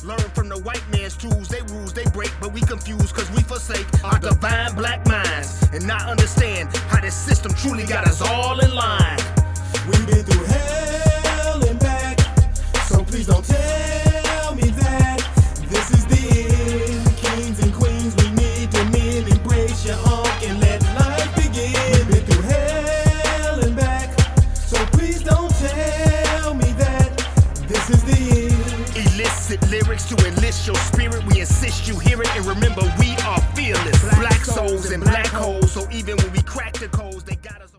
Learn from the white man's tools, they rules they break, but we confused cause we forsake our divine black minds and not understand how this system truly got us all in line. We've been through hell and back, so please don't tell me that this is the end. Kings and queens, we need to men, embrace your hunk and let life begin. We've been through hell and back, so please don't tell me that this is the end. Illicit lyrics to enlist your spirit, we insist you hear it and remember we are fearless. Black souls and black holes, so even when we crack the codes, they got us.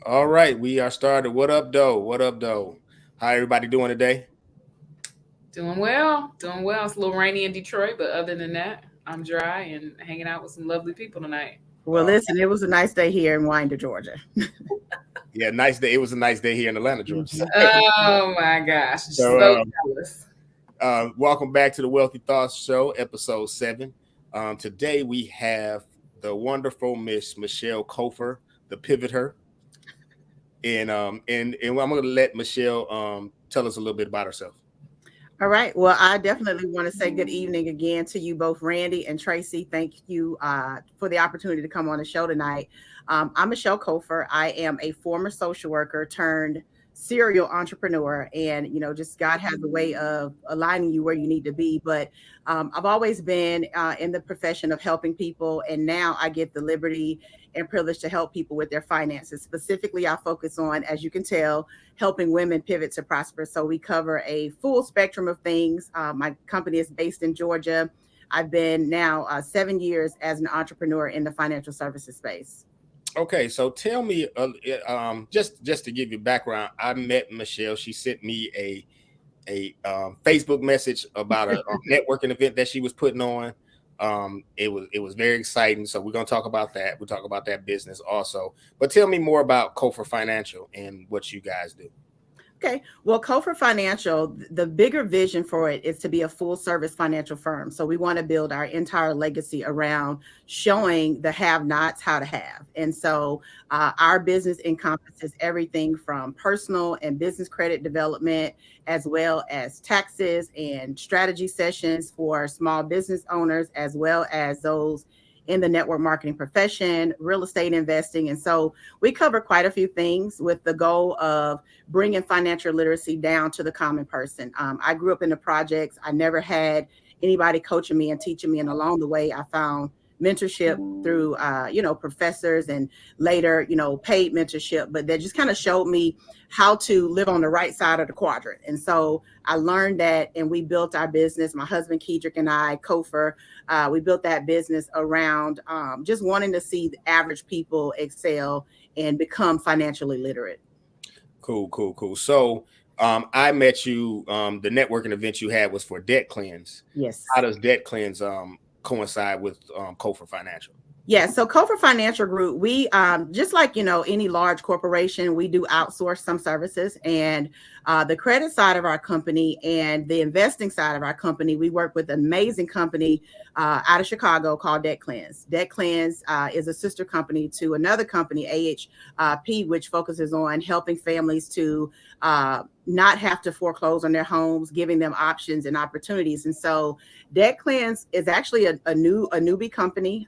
All right, we are started. What up, though? What up, though? How everybody doing today? Doing well. It's a little rainy in Detroit, but other than that, I'm dry and hanging out with some lovely people tonight. Well, listen, it was a nice day here in Winder, Georgia. Yeah, nice day. It was a nice day here in Atlanta, Georgia. Oh my gosh, so jealous. Welcome back to the Wealthy Thoughts Show, episode 7. Today we have the wonderful Miss Michelle Cofer, the pivoter. And I'm going to let Michelle tell us a little bit about herself. All right. Well, I definitely want to say good evening again to you both, Randy and Trayce. Thank you for the opportunity to come on the show tonight. I'm Michelle Cofer. I am a former social worker turned serial entrepreneur, and just God has a way of aligning you where you need to be. But I've always been in the profession of helping people, and now I get the liberty and privilege to help people with their finances. Specifically, I focus on, as you can tell, helping women pivot to prosper. So we cover a full spectrum of things. My company is based in Georgia. I've been now 7 years as an entrepreneur in the financial services space. Okay, so tell me, just to give you background, I met Michelle. She sent me a Facebook message about a networking event that she was putting on. It was very exciting. So we're gonna talk about that. We'll talk about that business also. But tell me more about Cofer Financial and what you guys do. Okay. Well, Cofer Financial, the bigger vision for it is to be a full service financial firm. So we want to build our entire legacy around showing the have-nots how to have. And so our business encompasses everything from personal and business credit development, as well as taxes and strategy sessions for small business owners, as well as those in the network marketing profession, real estate investing. And so we cover quite a few things with the goal of bringing financial literacy down to the common person. I grew up in the projects. I never had anybody coaching me and teaching me. And along the way, I found mentorship through, professors and later, paid mentorship, but that just kind of showed me how to live on the right side of the quadrant. And so I learned that, and we built our business. My husband, Kedrick, and I, Cofer, we built that business around just wanting to see the average people excel and become financially literate. Cool. So I met you, the networking event you had was for Debt Cleanse. Yes. How does Debt Cleanse coincide with Cofer Financial? Yeah, so Cofer Financial Group, we just like any large corporation, we do outsource some services, and the credit side of our company and the investing side of our company, we work with an amazing company out of Chicago called Debt Cleanse. Debt Cleanse is a sister company to another company, AHP, which focuses on helping families to not have to foreclose on their homes, giving them options and opportunities. And so Debt Cleanse is actually a newbie company.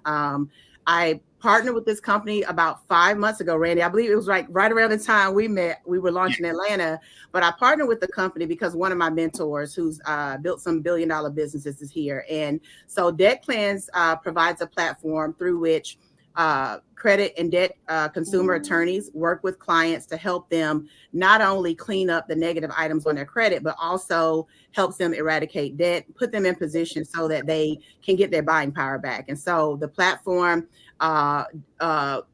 I partnered with this company about 5 months ago, Randy. I believe it was right around the time we met. We were launching in Atlanta, but I partnered with the company because one of my mentors who's built some billion-dollar businesses is here. And so Debt Cleanse provides a platform through which credit and debt consumer attorneys work with clients to help them not only clean up the negative items on their credit, but also helps them eradicate debt, put them in position so that they can get their buying power back. And so the platform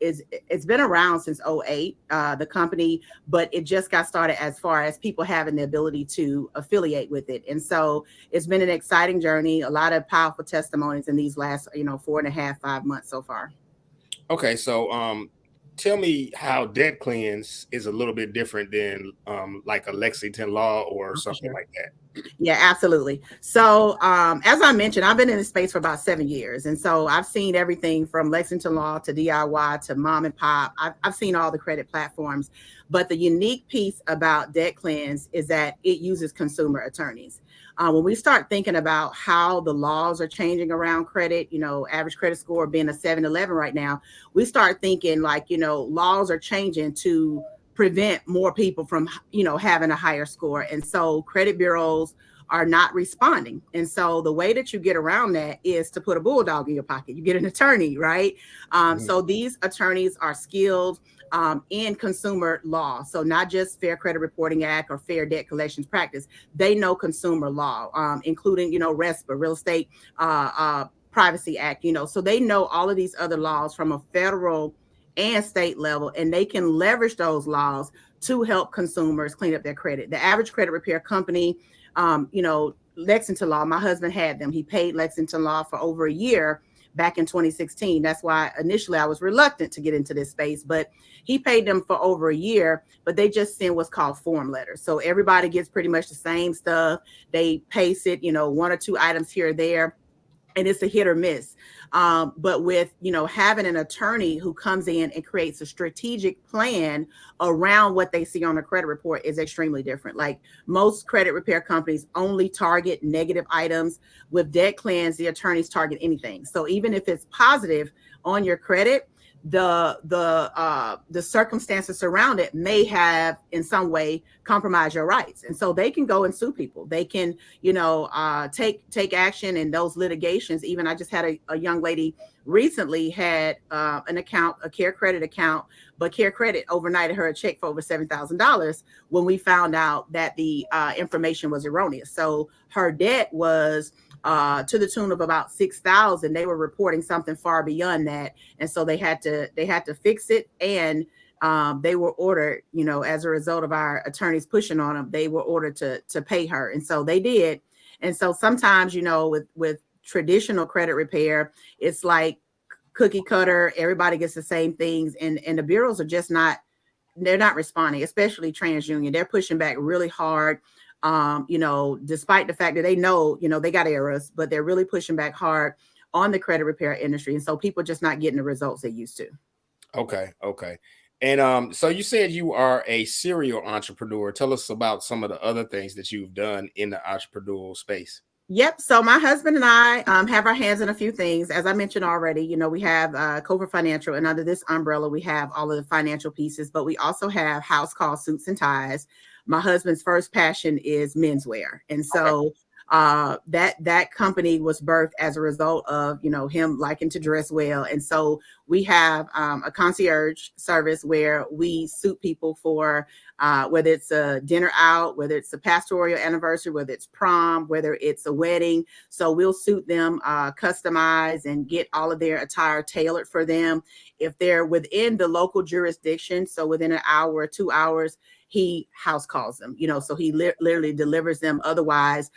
it's been around since 2008, the company, but it just got started as far as people having the ability to affiliate with it. And so it's been an exciting journey, a lot of powerful testimonies in these last 4.5, 5 months so far. Okay, so tell me how Debt Cleanse is a little bit different than like a Lexington Law or something like that. Yeah, absolutely. So as I mentioned, I've been in this space for about 7 years. And so I've seen everything from Lexington Law to DIY to mom and pop. I've seen all the credit platforms. But the unique piece about Debt Cleanse is that it uses consumer attorneys. When we start thinking about how the laws are changing around credit, average credit score being a 711 right now, we start thinking like, laws are changing to prevent more people from, having a higher score. And so credit bureaus are not responding. And so the way that you get around that is to put a bulldog in your pocket. You get an attorney, right? So these attorneys are skilled in consumer law. So not just Fair Credit Reporting Act or Fair Debt Collections Practice. They know consumer law, including, RESPA, Real Estate Privacy Act, so they know all of these other laws from a federal and state level, and they can leverage those laws to help consumers clean up their credit. The average credit repair company, Lexington Law, my husband had them. He paid Lexington Law for over a year back in 2016. That's why initially I was reluctant to get into this space, but he paid them for over a year, but they just send what's called form letters. So everybody gets pretty much the same stuff. They paste it, one or two items here or there, and it's a hit or miss. But with, having an attorney who comes in and creates a strategic plan around what they see on a credit report is extremely different. Like most credit repair companies only target negative items. With Debt Cleanse, the attorneys target anything. So even if it's positive on your credit, the circumstances around it may have in some way compromise your rights, and so they can go and sue people. They can take action in those litigations. Even I just had a young lady recently had an account, a Care Credit account, but Care Credit overnighted her a check for over $7,000 when we found out that the information was erroneous. So her debt was to the tune of about $6,000. They were reporting something far beyond that, and so they had to fix it. And they were ordered, as a result of our attorneys pushing on them, they were ordered to pay her, and so they did. And so sometimes, with traditional credit repair, it's like cookie cutter. Everybody gets the same things, and the bureaus are just not. They're not responding, especially TransUnion. They're pushing back really hard. Despite the fact that they know, they got errors, but they're really pushing back hard on the credit repair industry. And so people are just not getting the results they used to. Okay. And so you said you are a serial entrepreneur. Tell us about some of the other things that you've done in the entrepreneurial space. Yep. So my husband and I have our hands in a few things. As I mentioned already, we have Cofer Financial, and under this umbrella, we have all of the financial pieces, but we also have house call suits and ties. My husband's first passion is menswear. And so that company was birthed as a result of, him liking to dress well. And so we have a concierge service where we suit people for whether it's a dinner out, whether it's a pastoral anniversary, whether it's prom, whether it's a wedding. So we'll suit them, customize, and get all of their attire tailored for them. If they're within the local jurisdiction, so within an hour or 2 hours, he house calls them, so he literally delivers them. Otherwise,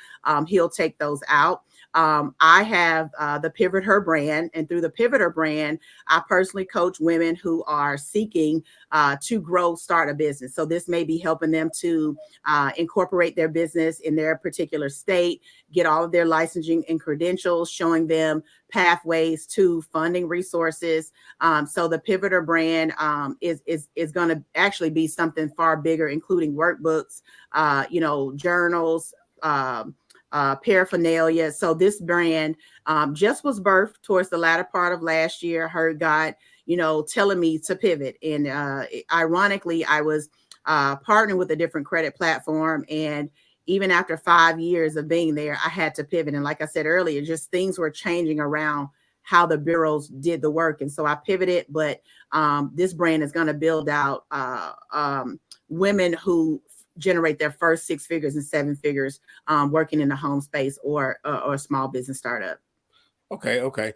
he'll take those out. I have the Pivot Her brand, and through the Pivot Her brand, I personally coach women who are seeking to start a business. So this may be helping them to incorporate their business in their particular state, get all of their licensing and credentials, showing them pathways to funding resources. So the Pivot Her brand is going to actually be something far bigger, including workbooks, journals, paraphernalia. So this brand just was birthed towards the latter part of last year. I heard God, telling me to pivot. And ironically, I was partnering with a different credit platform. And even after 5 years of being there, I had to pivot. And like I said earlier, just things were changing around how the bureaus did the work. And so I pivoted, but this brand is going to build out women who generate their first 6 figures and 7 figures working in the home space or a small business startup. Okay.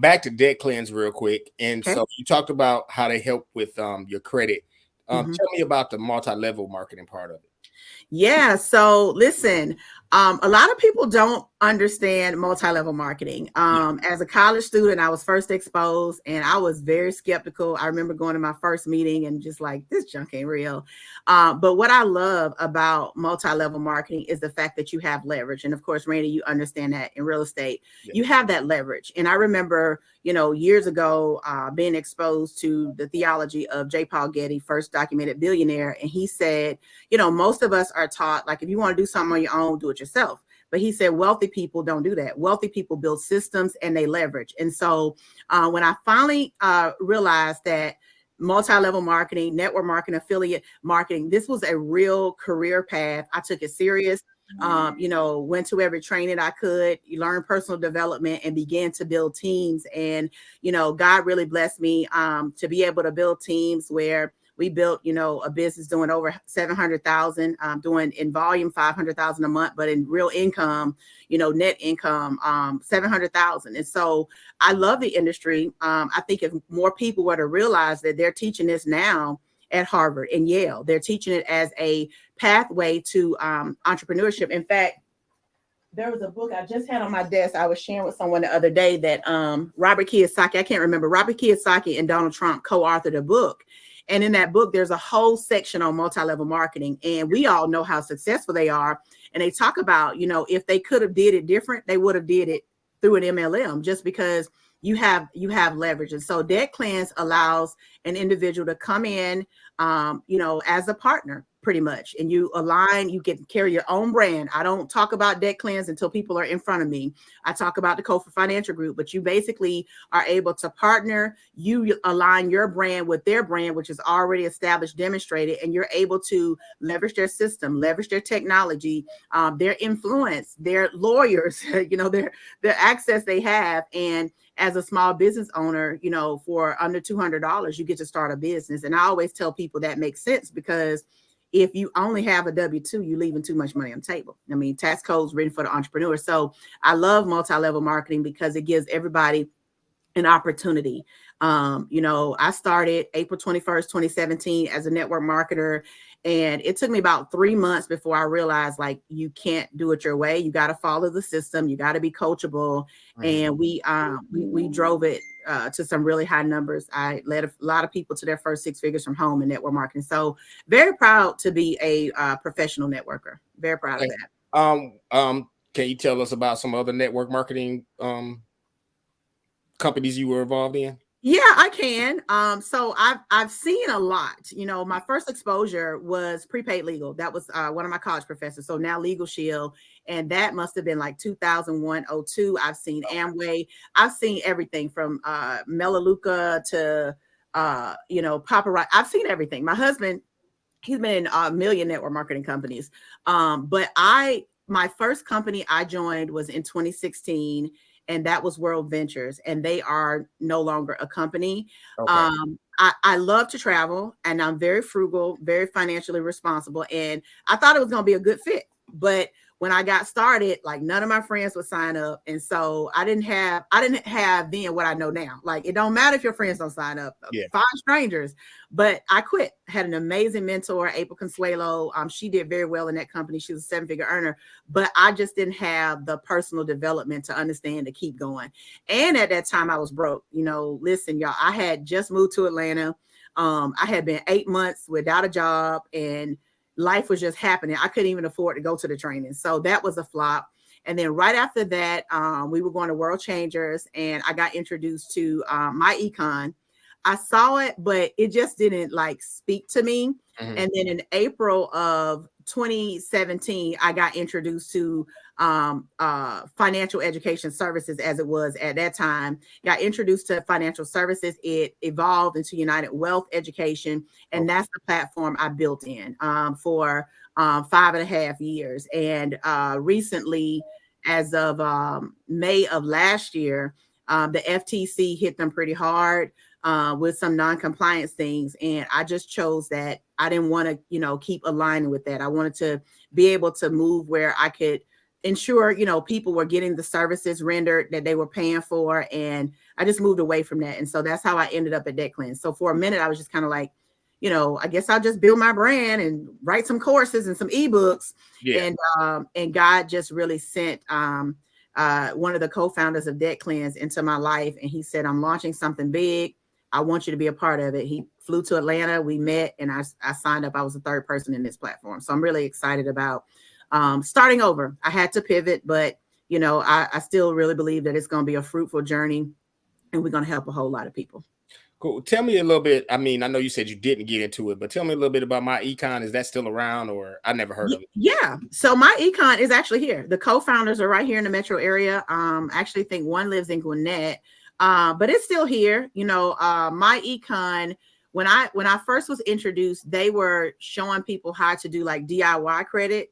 Back to Debt Cleanse real quick. And so you talked about how they help with your credit. Tell me about the multi-level marketing part of it. Yeah. So listen, A lot of people don't understand multi-level marketing. As a college student, I was first exposed and I was very skeptical. I remember going to my first meeting and just like, this junk ain't real. But what I love about multi-level marketing is the fact that you have leverage. And of course, Randy, you understand that in real estate, you have that leverage. And I remember, years ago, being exposed to the theology of J. Paul Getty, first documented billionaire. And he said, most of us are taught, like, if you want to do something on your own, do it yourself. But he said, wealthy people don't do that. Wealthy people build systems and they leverage. And so when I finally realized that multi-level marketing, network marketing, affiliate marketing, this was a real career path, I took it serious. Went to every training I could, learn personal development and began to build teams. And, God really blessed me to be able to build teams where we built, a business doing over 700,000, doing in volume 500,000 a month, but in real income, net income 700,000. And so I love the industry. I think if more people were to realize that they're teaching this now at Harvard and Yale, they're teaching it as a pathway to entrepreneurship. In fact, there was a book I just had on my desk. I was sharing with someone the other day that Robert Kiyosaki, I can't remember, Robert Kiyosaki and Donald Trump co-authored a book. And in that book, there's a whole section on multi-level marketing. And we all know how successful they are. And they talk about, if they could have did it different, they would have did it through an MLM, just because you have leverage. And so Debt Cleanse allows an individual to come in, as a partner, pretty much. And you align, you get to carry your own brand. I don't talk about Debt Cleanse until people are in front of me. I talk about the Cofer Financial Group, but you basically are able to partner. You align your brand with their brand, which is already established, demonstrated, and you're able to leverage their system, leverage their technology, their influence, their lawyers, their access they have. And as a small business owner, for under $200, you get to start a business. And I always tell people that makes sense, because if you only have a W-2, you're leaving too much money on the table. I mean, tax codes written for the entrepreneur. So I love multi-level marketing because it gives everybody an opportunity. I started April 21st, 2017 as a network marketer. And it took me about 3 months before I realized, like, you can't do it your way. You got to follow the system. You got to be coachable. And we drove it to some really high numbers. I led a lot of people to their first 6 figures from home in network marketing. So very proud to be a professional networker. Very proud of that. Can you tell us about some other network marketing companies you were involved in? Yeah, I can. So I've seen a lot. My first exposure was prepaid legal. That was one of my college professors. So now Legal Shield, and that must have been like 2001, 02. I've seen Amway. I've seen everything from Melaleuca to Paparazzi. I've seen everything. My husband, he's been in a million network marketing companies. But my first company I joined was in 2016. And that was World Ventures, and they are no longer a company. Okay. I love to travel, and I'm very frugal, very financially responsible. And I thought it was going to be a good fit. But when I got started, like, none of my friends would sign up. And so I didn't have then what I know now. Like, it don't matter if your friends don't sign up, find strangers. But I quit. Had an amazing mentor, April Consuelo. She did very well in that company. She was a 7-figure earner, but I just didn't have the personal development to understand to keep going. And at that time I was broke. Listen, y'all, I had just moved to Atlanta. I had been 8 months without a job, and life was just happening. I couldn't even afford to go to the training. So that was a flop. And then right after that, we were going to World Changers, and I got introduced to My Econ. I saw it, but it just didn't speak to me. Mm-hmm. And then in April of 2017, I got introduced to financial education services, as it was at that time. Got introduced to financial services. It evolved into United Wealth Education, and that's the platform I built in for 5.5 years. And recently, as of May of last year, the FTC hit them pretty hard with some non-compliance things. And I just chose that I didn't want to, keep aligning with that. I wanted to be able to move where I could ensure, people were getting the services rendered that they were paying for. And I just moved away from that. And so that's how I ended up at Debt Cleanse. So for a minute, I was just kind of like, I guess I'll just build my brand and write some courses and some ebooks. Yeah. And God just really sent one of the co-founders of Debt Cleanse into my life. And he said, I'm launching something big. I want you to be a part of it. He flew to Atlanta. We met and I signed up. I was the third person in this platform. So I'm really excited about starting over. I had to pivot, but I still really believe that it's going to be a fruitful journey and we're going to help a whole lot of people. Cool. Tell me a little bit. I mean, I know you said you didn't get into it, but tell me a little bit about My Econ. Is that still around, or I never heard of it? Yeah. So My Econ is actually here. The co-founders are right here in the metro area. I actually think one lives in Gwinnett, but it's still here. My Econ, when I first was introduced, they were showing people how to do like DIY credit.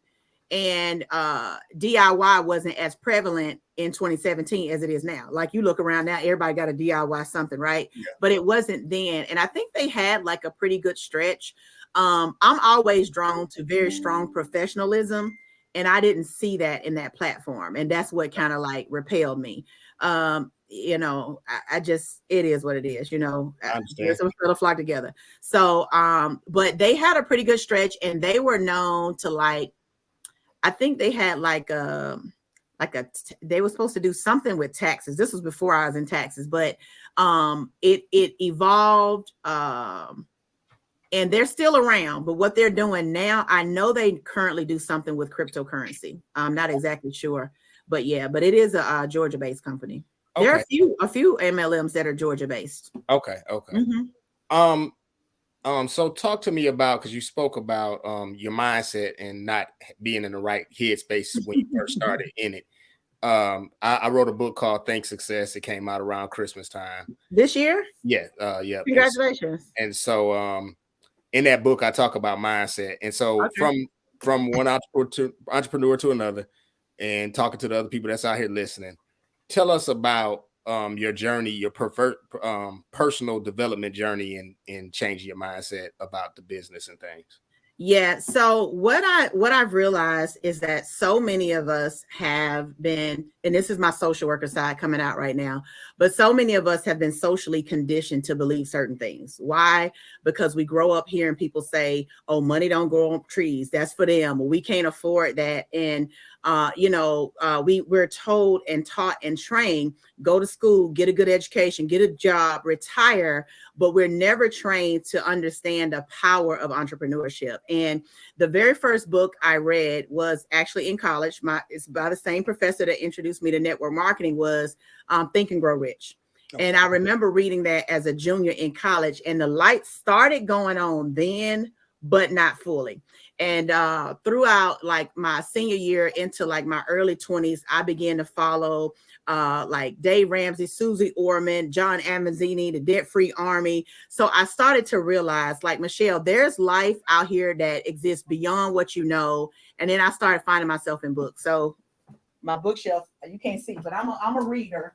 And DIY wasn't as prevalent in 2017 as it is now. Like you look around now, everybody got a DIY something, right? Yeah. But it wasn't then. And I think they had like a pretty good stretch. I'm always drawn to very strong professionalism. And I didn't see that in that platform. And that's what kind of like repelled me. I just, it is what it is, I understand. Some sort of flock together. So, but they had a pretty good stretch and they were known to like, I think they had they were supposed to do something with taxes. This was before I was in taxes, but it evolved and they're still around. But what they're doing now, I know they currently do something with cryptocurrency. I'm not exactly sure, but yeah, but it is a Georgia-based company. Okay. There are a few MLMs that are Georgia-based. Okay. Mm-hmm. So talk to me about, because you spoke about your mindset and not being in the right headspace when you first started in it. I wrote a book called Think Success. It came out around Christmas time. This year? Yeah. Yeah. Congratulations. And so in that book, I talk about mindset. And so from one entrepreneur to another and talking to the other people that's out here listening, tell us about your journey, your personal development journey in changing your mindset about the business and things. Yeah. So what I've realized is that so many of us have been, and this is my social worker side coming out right now, but so many of us have been socially conditioned to believe certain things. Why? Because we grow up hearing people say, oh, money don't grow on trees. That's for them. Or we can't afford that. And we're told and taught and trained, go to school, get a good education, get a job, retire, but we're never trained to understand the power of entrepreneurship. And the very first book I read was actually in college. It's by the same professor that introduced me to network marketing, was Think and Grow Rich. Okay. And I remember reading that as a junior in college, and the lights started going on then, but not fully. And throughout like my senior year into like my early 20s, I began to follow like Dave Ramsey, Susie Orman, John Amazzini, the Debt Free Army. So I started to realize, like, Michelle, there's life out here that exists beyond what you know. And then I started finding myself in books. So my bookshelf, you can't see, but I'm a reader.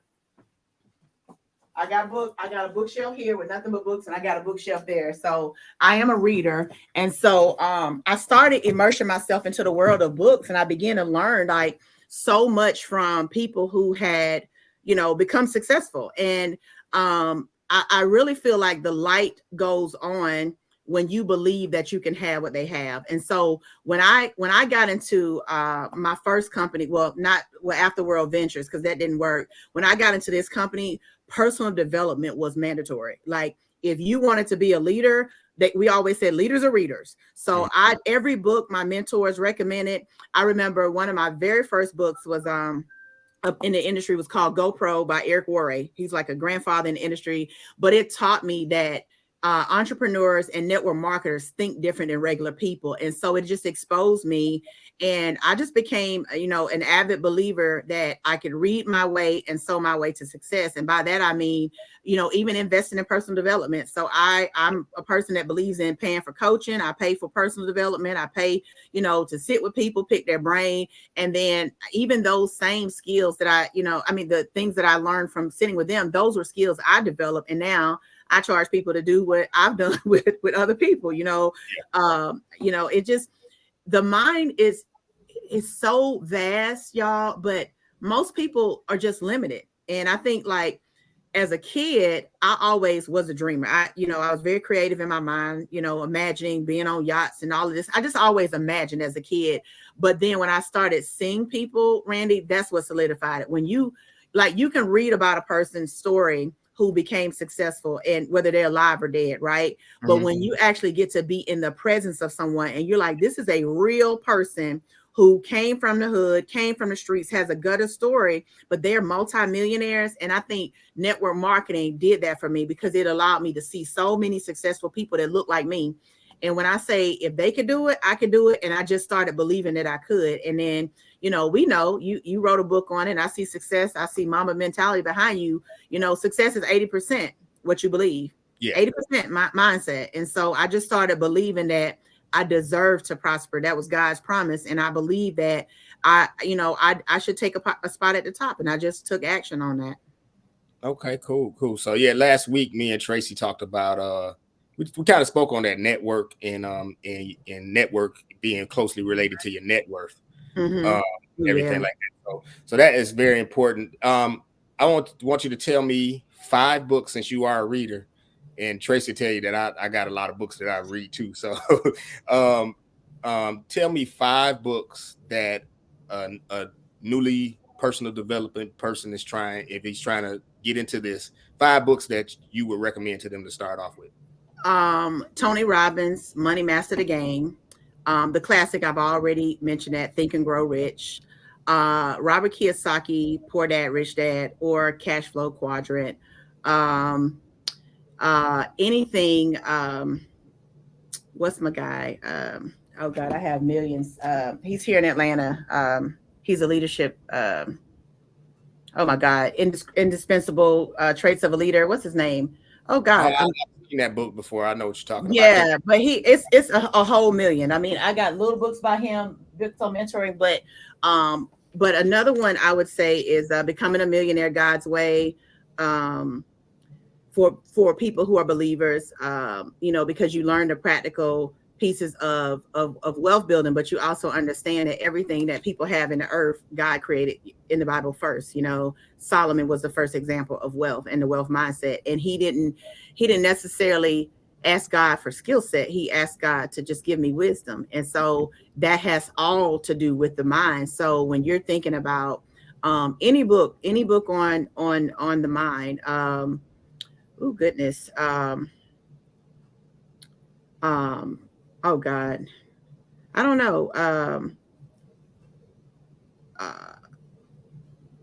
I got a bookshelf here with nothing but books, and I got a bookshelf there. So I am a reader. And so I started immersing myself into the world of books, and I began to learn like so much from people who had, become successful. And I really feel like the light goes on when you believe that you can have what they have. And so when I got into my first company, Afterworld Ventures, because that didn't work. When I got into this company, personal development was mandatory. Like if you wanted to be a leader, we always said leaders are readers. So every book my mentors recommended. I remember one of my very first books was in the industry was called GoPro by Eric Worre. He's like a grandfather in the industry, but it taught me that entrepreneurs and network marketers think different than regular people. And so it just exposed me. And I just became, an avid believer that I could read my way and sow my way to success. And by that, I mean, even investing in personal development. So I'm a person that believes in paying for coaching. I pay for personal development. I pay, to sit with people, pick their brain. And then even those same skills that the things that I learned from sitting with them, those were skills I developed. And now I charge people to do what I've done with other people, it just, the mind is so vast, y'all, but most people are just limited. And I think like as a kid, I always was a dreamer. I was very creative in my mind, imagining being on yachts and all of this. I just always imagined as a kid. But then when I started seeing people, Randy, that's what solidified it. When you can read about a person's story who became successful, and whether they're alive or dead, right? Mm-hmm. But when you actually get to be in the presence of someone and you're like, this is a real person who came from the hood, came from the streets, has a gutter story, but they're multimillionaires. And I think network marketing did that for me because it allowed me to see so many successful people that look like me. And when I say, if they could do it, I could do it. And I just started believing that I could. And then, we know you wrote a book on it. I see success. I see mama mentality behind you. Success is 80% what you believe. Yeah. 80% my mindset. And so I just started believing that I deserve to prosper. That was God's promise. And I believe that I should take a spot at the top. And I just took action on that. Okay, cool. So yeah, last week me and Tracy talked about we kind of spoke on that network and network being closely related to your net worth. Mm-hmm. Everything like that. So that is very important. I want you to tell me 5 books, since you are a reader, and Tracy tell you that I got a lot of books that I read too. So tell me 5 books that a newly personal development person is trying, if he's trying to get into this, 5 books that you would recommend to them to start off with. Tony Robbins, Money Master the Game. The classic, I've already mentioned that, Think and Grow Rich. Robert Kiyosaki, Poor Dad, Rich Dad, or Cash Flow Quadrant. Anything, what's my guy? Oh God, I have millions. He's here in Atlanta. He's a leadership, oh my God, indispensable traits of a leader. What's his name? Oh God. I've seen that book before. I know what you're talking about. Yeah, but it's a whole million. I mean, I got little books by him, books on mentoring, but another one I would say is Becoming a Millionaire God's Way. For people who are believers, because you learn the practical pieces of wealth building, but you also understand that everything that people have in the earth, God created in the Bible first. Solomon was the first example of wealth and the wealth mindset. And he didn't necessarily ask God for skill set. He asked God to just give me wisdom. And so that has all to do with the mind. So when you're thinking about any book on the mind, oh goodness. Oh God, I don't know.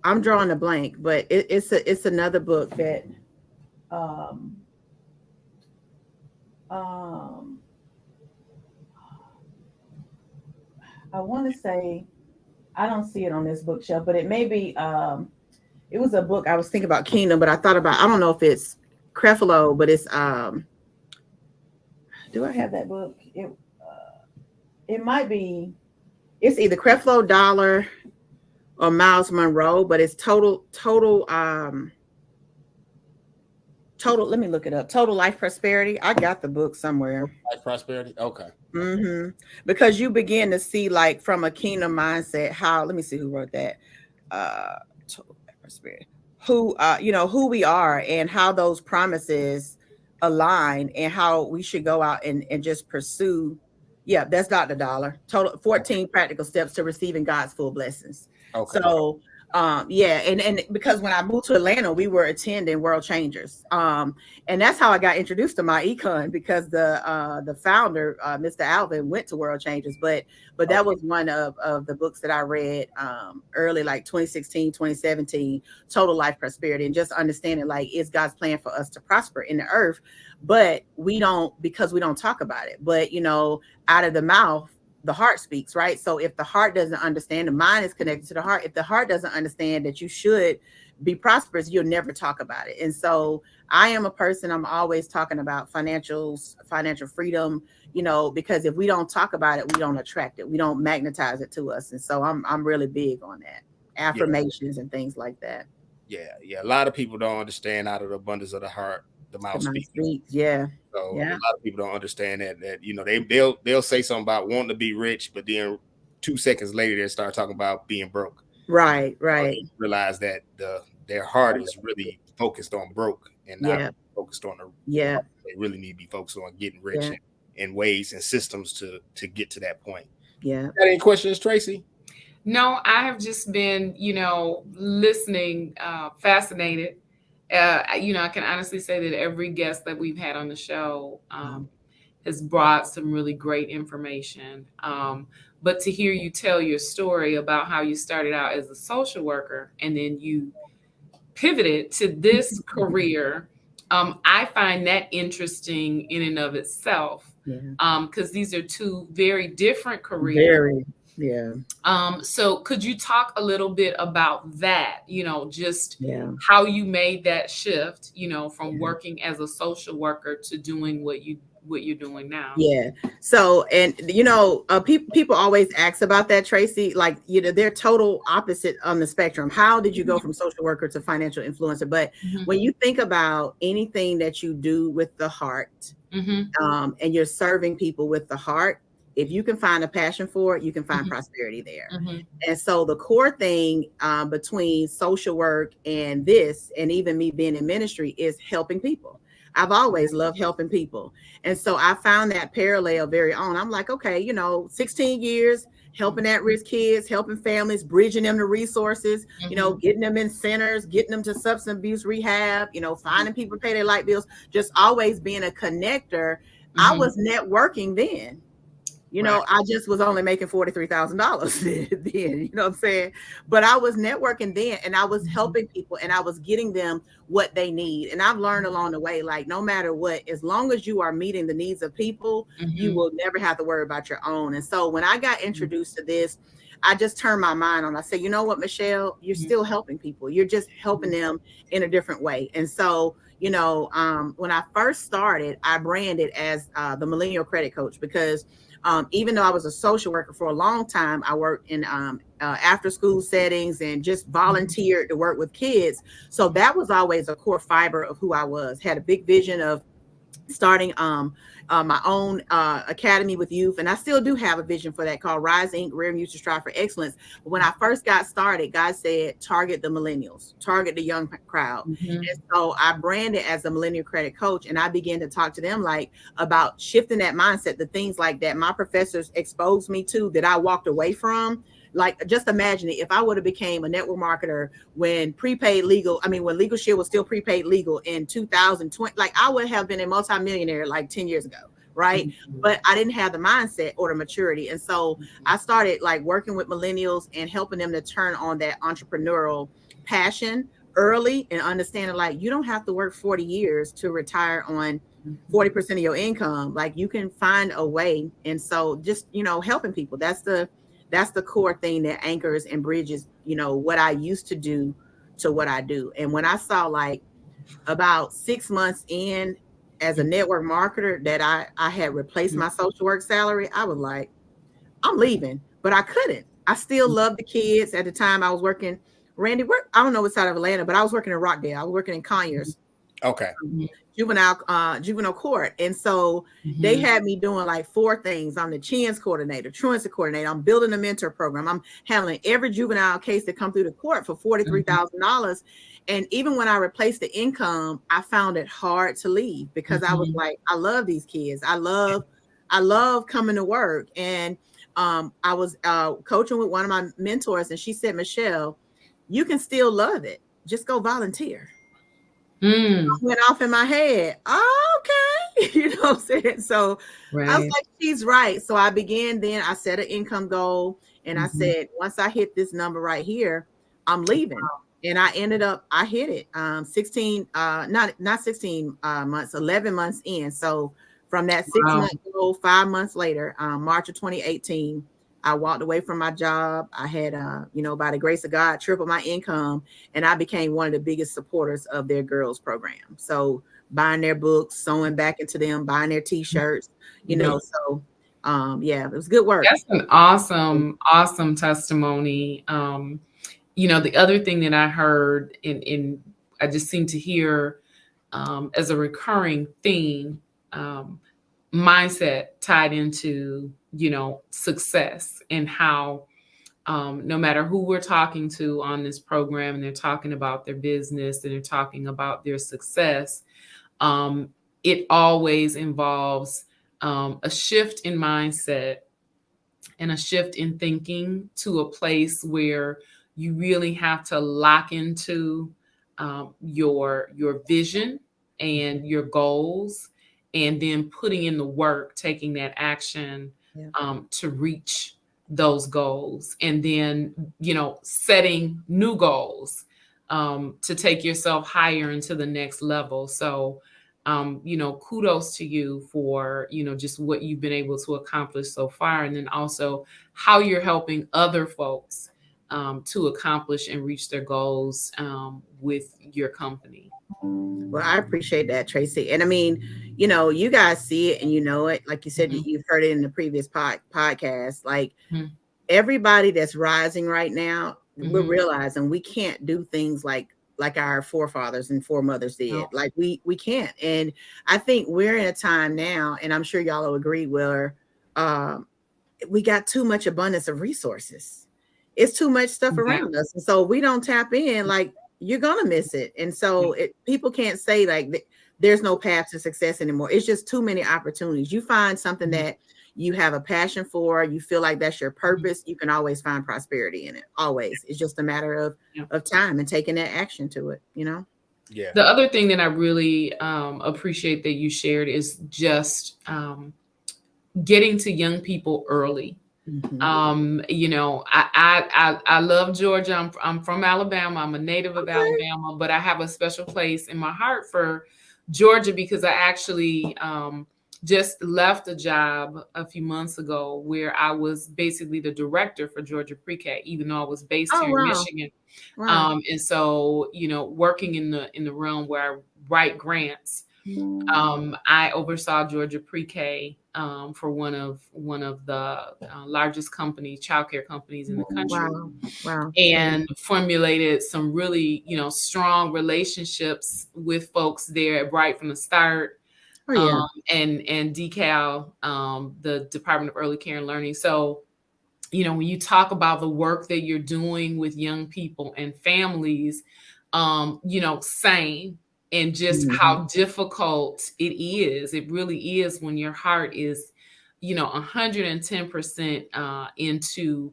I'm drawing a blank, but it's another book that I want to say, I don't see it on this bookshelf, but it may be. It was a book I was thinking about Kingdom, but I thought about, I don't know if it's Creflo, but it's do I have that book? It might be, it's either Creflo Dollar or Miles Monroe, but it's total, let me look it up. Total Life Prosperity. I got the book somewhere. Life Prosperity. Okay. Mm-hmm. Because you begin to see, like, from a kingdom mindset, how, let me see who wrote that. Total Life Prosperity. Who we are and how those promises align and how we should go out and just pursue. Yeah, that's Dr. Dollar. Total 14 practical steps to receiving God's full blessings. Okay. So and because when I moved to Atlanta, we were attending World Changers. And that's how I got introduced to my econ, because the founder, Mr. Alvin, went to World Changers. But that was one of the books that I read early, like 2016, 2017, Total Life Prosperity, and just understanding, like, it's God's plan for us to prosper in the earth, but we don't talk about it. But out of the mouth, the heart speaks, right? So if the heart doesn't understand, the mind is connected to the heart. If the heart doesn't understand that you should be prosperous, you'll never talk about it. And so I am a person, I'm always talking about financial freedom, because if we don't talk about it, we don't attract it. We don't magnetize it to us. And so I'm really big on that. Affirmations and things like that. Yeah. A lot of people don't understand, out of the abundance of the heart, the mouth speaks. Yeah. So a lot of people don't understand that they'll say something about wanting to be rich, but then 2 seconds later they start talking about being broke. Right. Realize that their heart is really focused on broke and not focused on the they really need to be focused on getting rich in ways and systems to get to that point. Yeah. Got any questions, Tracy? No, I have just been, listening, fascinated. I can honestly say that every guest that we've had on the show has brought some really great information. But to hear you tell your story about how you started out as a social worker and then you pivoted to this career, I find that interesting in and of itself. Because these are two very different careers. So could you talk a little bit about that, just how you made that shift, from working as a social worker to doing what you're doing now? So, and people always ask about that, Tracy, like, they're total opposite on the spectrum. How did you go from social worker to financial influencer? But when you think about anything that you do with the heart, and you're serving people with the heart, if you can find a passion for it, you can find prosperity there. And so the core thing between social work and this, and even me being in ministry, is helping people. I've always loved helping people. And so I found that parallel very on. I'm like, okay, 16 years helping at-risk kids, helping families, bridging them to resources, getting them in centers, getting them to substance abuse rehab, finding people to pay their light bills, just always being a connector. I was networking then. I just was only making $43,000 then, you know what I'm saying? But I was networking then, and I was helping people, and I was getting them what they need. And I've learned along the way, like, no matter what, as long as you are meeting the needs of people, you will never have to worry about your own. And so when I got introduced to this, I just turned my mind on. I said, you know what, Michelle, you're still helping people. You're just helping them in a different way. And so, when I first started, I branded as the Millennial Credit Coach, because even though I was a social worker for a long time, I worked in after school settings and just volunteered to work with kids. So that was always a core fiber of who I was. Had a big vision of starting my own academy with youth. And I still do have a vision for that called Rise Inc., Rare Youth to Strive for Excellence. But when I first got started, God said, target the millennials, target the young crowd. And so I branded as a Millennial Credit Coach, and I began to talk to them about shifting that mindset, the things like that my professors exposed me to that I walked away from. Like, just imagine it, if I would have became a network marketer when when Legal Shield was still prepaid legal in 2020, like, I would have been a multimillionaire like 10 years ago, right? But I didn't have the mindset or the maturity. And so I started working with millennials and helping them to turn on that entrepreneurial passion early, and understanding you don't have to work 40 years to retire on 40% of your income. Like, you can find a way. And so just, helping people, that's the core thing that anchors and bridges, what I used to do to what I do. And when I saw about 6 months in as a network marketer that I had replaced my social work salary, I was like, I'm leaving, but I couldn't. I still loved the kids. At the time I was working, Randy, I don't know what side of Atlanta, but I was working in Rockdale. I was working in Conyers. Okay. Juvenile court. And so they had me doing 4 things. I'm the CHINS coordinator, truancy coordinator. I'm building a mentor program. I'm handling every juvenile case that come through the court for $43,000. And even when I replaced the income, I found it hard to leave, because I was like, I love these kids. I love coming to work. And I was coaching with one of my mentors, and she said, Michelle, you can still love it. Just go volunteer. Went off in my head. Oh, okay. You know what I'm saying? So I was like, she's right. So I began, then I set an income goal, and I said, once I hit this number right here, I'm leaving. And I hit it 11 months in. So from that 6 month goal, 5 months later, March of 2018, I walked away from my job. I had, by the grace of God, tripled my income, and I became one of the biggest supporters of their girls program. So buying their books, sewing back into them, buying their T-shirts, So it was good work. That's an awesome testimony. The other thing that I heard, and I just seem to hear as a recurring theme, mindset tied into, success, and how no matter who we're talking to on this program, and they're talking about their business and they're talking about their success, it always involves a shift in mindset and a shift in thinking to a place where you really have to lock into your vision and your goals, and then putting in the work, taking that action to reach those goals, and then setting new goals to take yourself higher into the next level. So kudos to you for, just what you've been able to accomplish so far. And then also how you're helping other folks to accomplish and reach their goals with your company. Well, I appreciate that, Trayce. And I mean, you guys see it and you know it. Like you said, you've heard it in the previous podcast. Like everybody that's rising right now, we're realizing we can't do things like our forefathers and foremothers did. No. Like we can't. And I think we're in a time now, and I'm sure y'all will agree, where we got too much abundance of resources. It's too much stuff around us. And so we don't tap in, like you're going to miss it. And so people can't say like there's no path to success anymore. It's just too many opportunities. You find something that you have a passion for, you feel like that's your purpose, you can always find prosperity in it. Always. It's just a matter of time and taking that action to it, Yeah. The other thing that I really appreciate that you shared is just getting to young people early. I love Georgia. I'm from Alabama. I'm a native of Alabama, but I have a special place in my heart for Georgia because I actually just left a job a few months ago where I was basically the director for Georgia Pre-K, even though I was based here in Michigan. Wow. And so, working in the realm where I write grants, I oversaw Georgia Pre-K for one of the largest childcare companies in the country. Wow. And formulated some really, strong relationships with folks there right from the start. And DECAL, the Department of Early Care and Learning. So, when you talk about the work that you're doing with young people and families, same. And just how difficult it is. It really is when your heart is, 110% into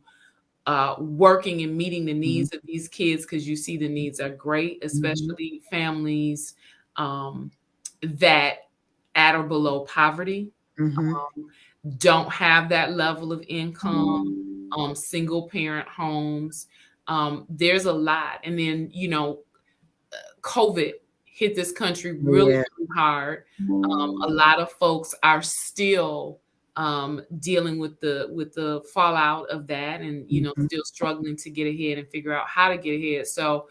working and meeting the needs of these kids, because you see the needs are great, especially families that at or below poverty, don't have that level of income, single parent homes. There's a lot. And then, COVID hit this country really hard. A lot of folks are still dealing with the fallout of that, and still struggling to get ahead and figure out how to get ahead. So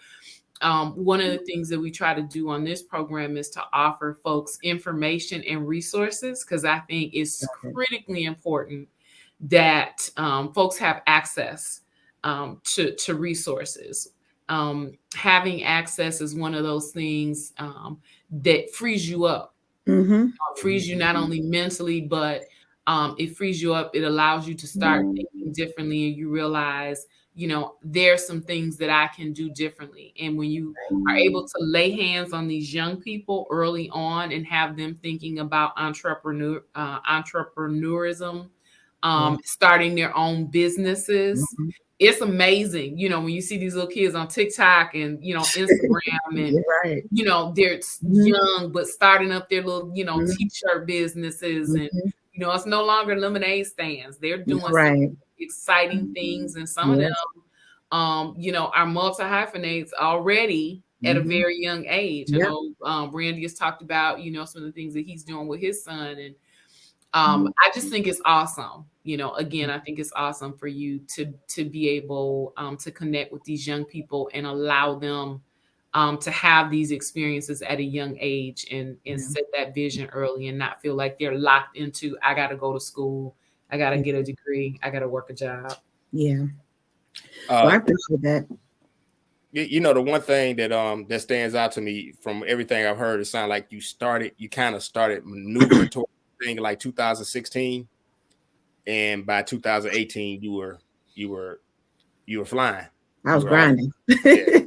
one of the things that we try to do on this program is to offer folks information and resources, because I think it's critically important that folks have access to resources. Having access is one of those things that frees you up, frees you not only mentally, but it frees you up. It allows you to start thinking differently, and you realize, there's some things that I can do differently. And when you are able to lay hands on these young people early on and have them thinking about entrepreneurism, starting their own businesses, it's amazing, when you see these little kids on TikTok and, Instagram and, they're young, but starting up their little, t-shirt businesses and, it's no longer lemonade stands. They're doing some exciting things. And some of them, are multi-hyphenates already at a very young age. I know Randy has talked about, some of the things that he's doing with his son. And I just think it's awesome. Again, I think it's awesome for you to be able to connect with these young people and allow them to have these experiences at a young age and set that vision early and not feel like they're locked into, I got to go to school, I got to get a degree, I got to work a job. Yeah. I appreciate that. The one thing that stands out to me from everything I've heard, it sounds like you kind of started maneuvering toward thing like 2016, and by 2018 you were you were flying. I was You were grinding. yeah.